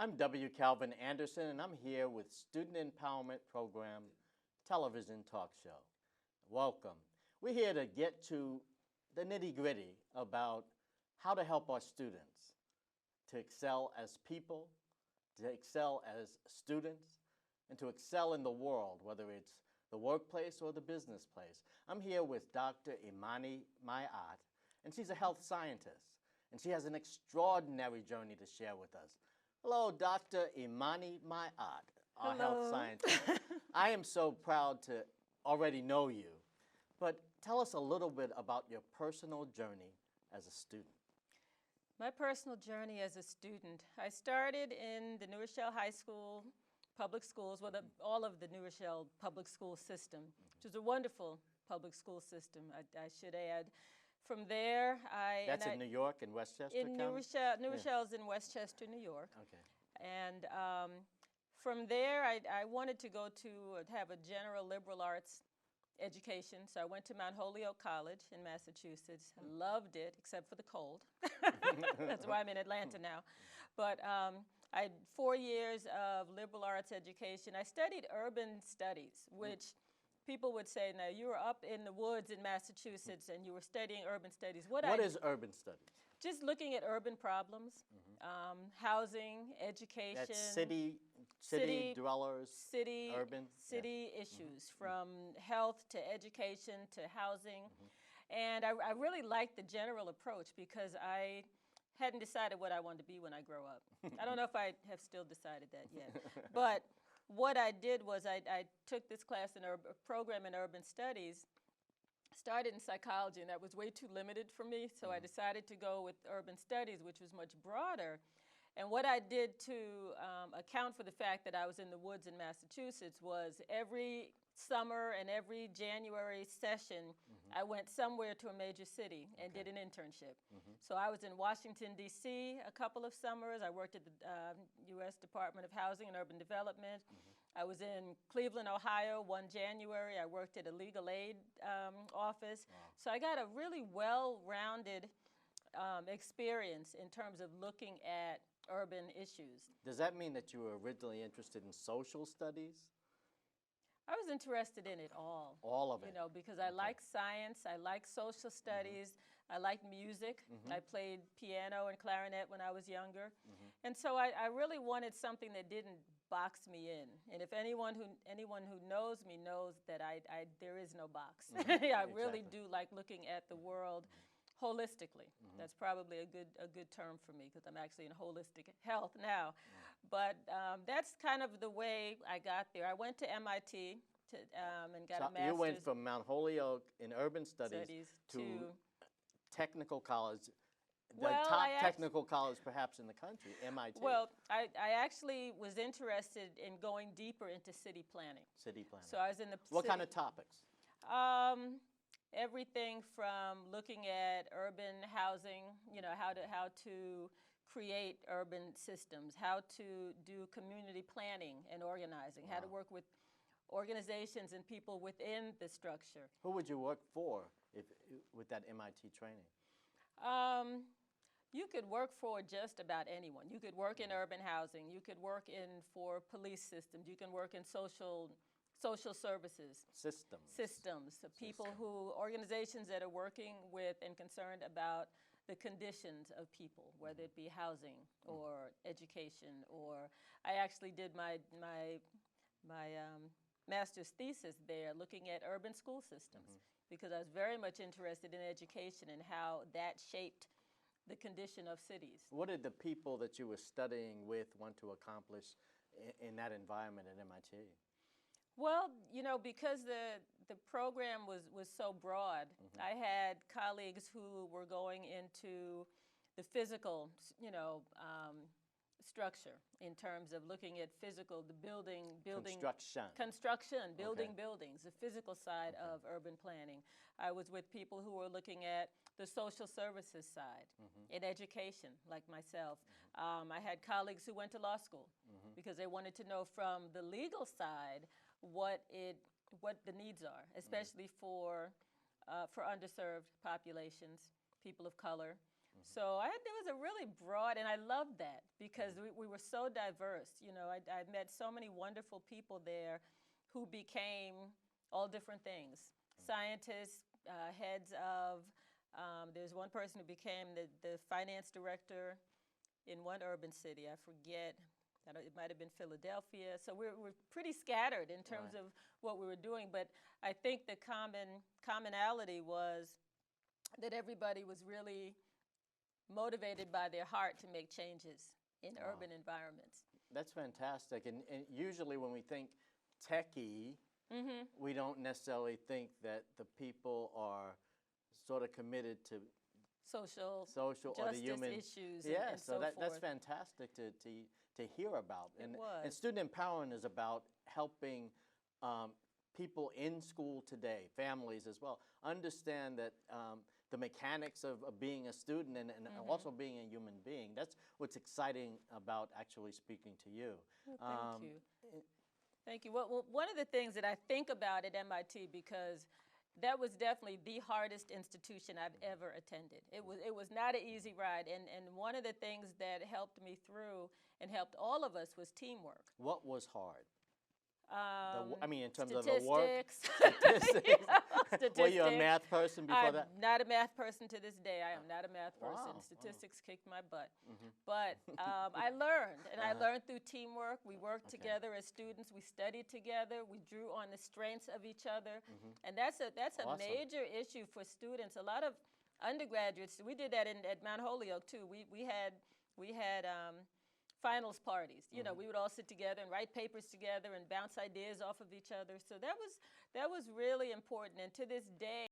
I'm W. Calvin Anderson, and I'm here with Student Empowerment Program Television Talk Show. Welcome. We're here to get to the nitty-gritty about how to help our students to excel as people, to excel as students, and to excel in the world, whether it's the workplace or the business place. I'm here with Dr. Imani Maa't, and she's a health scientist, and she has an extraordinary journey to share with us. Hello, Dr. Imani Maa't, our health scientist. I am so proud to already know you, but tell us a little bit about your personal journey as a student. My personal journey as a student, I started in the Rochelle High School public schools, well, all of the New Rochelle public school system, which is a wonderful public school system, I should add. From there, That's in New York, in Westchester in County? New Rochelle's in Westchester, New York. Okay. And from there, I wanted to go to have a general liberal arts education, so I went to Mount Holyoke College in Massachusetts. I loved it, except for the cold. That's why I'm in Atlanta now. But I had 4 years of liberal arts education. I studied urban studies, which people would say, now you were up in the woods in Massachusetts and you were studying urban studies. What is urban studies? Just looking at urban problems, housing, education. That's city dwellers, urban? City issues, from health to education to housing. And I really liked the general approach because I hadn't decided what I wanted to be when I grow up. I don't know if I have still decided that yet. But what I did was I took this class in a program in urban studies, started in psychology, and that was way too limited for me. So I decided to go with urban studies, which was much broader. And what I did to account for the fact that I was in the woods in Massachusetts was every summer and every January session, I went somewhere to a major city and did an internship. So I was in Washington, D.C. a couple of summers. I worked at the U.S. Department of Housing and Urban Development. I was in Cleveland, Ohio, one January. I worked at a legal aid office. So I got a really well-rounded experience in terms of looking at urban issues. Does that mean that you were originally interested in social studies? I was interested in it all. All of it? You know, because I like science, I like social studies, I like music. I played piano and clarinet when I was younger. And so I really wanted something that didn't box me in. And if anyone who knows me knows that there is no box. I really do like looking at the world holistically. That's probably a good term for me because I'm actually in holistic health now. But that's kind of the way I got there. I went to MIT and got a master's. You went from Mount Holyoke in urban studies to technical college, the top technical college perhaps in the country, MIT. Well, I actually was interested in going deeper into city planning. City planning. So I was in the What kind of topics? Everything from looking at urban housing, you know, how to create urban systems, how to do community planning and organizing, how to work with organizations and people within the structure. Who would you work for with that MIT training? You could work for just about anyone. You could work in urban housing. You could work for police systems. You can work in social services. Systems. Organizations that are working with and concerned about the conditions of people, whether it be housing or education, or I actually did my master's thesis there looking at urban school systems because I was very much interested in education and how that shaped the condition of cities. What did the people that you were studying with want to accomplish in that environment at MIT? Well, you know, because the program was so broad, I had colleagues who were going into the physical, you know, structure in terms of looking at the building, buildings, the physical side of urban planning. I was with people who were looking at the social services side in education, like myself. I had colleagues who went to law school because they wanted to know from the legal side what the needs are, especially for underserved populations, people of color. So it was a really broad, and I loved that because we were so diverse. You know, I met so many wonderful people there who became all different things. Scientists, heads of, there's one person who became the finance director in one urban city. I forget, it might have been Philadelphia. So we're pretty scattered in terms of what we were doing, but I think the commonality was that everybody was really motivated by their heart to make changes in urban environments. That's fantastic. And usually when we think techie, we don't necessarily think that the people are sort of committed to social or the human issues. Yeah, and so forth. that's fantastic to hear about. It And was. student empowerment is about helping people in school today, families as well, understand that the mechanics of being a student and also being a human being. That's what's exciting about actually speaking to you. Well, thank you. Thank you. Well, one of the things that I think about at MIT, because that was definitely the hardest institution I've ever attended. It was not an easy ride, and one of the things that helped me through and helped all of us was teamwork. What was hard? I mean, in terms Statistics. of the work? Statistics. Were you a math person before that? I'm not a math person to this day. I am not a math person. Wow. Statistics kicked my butt. But I learned, and I learned through teamwork. We worked together as students. We studied together. We drew on the strengths of each other. And that's a Awesome. major issue for students. A lot of undergraduates, we did that at Mount Holyoke too. We had finals parties. You know, we would all sit together and write papers together and bounce ideas off of each other. So that was really important. And to this day,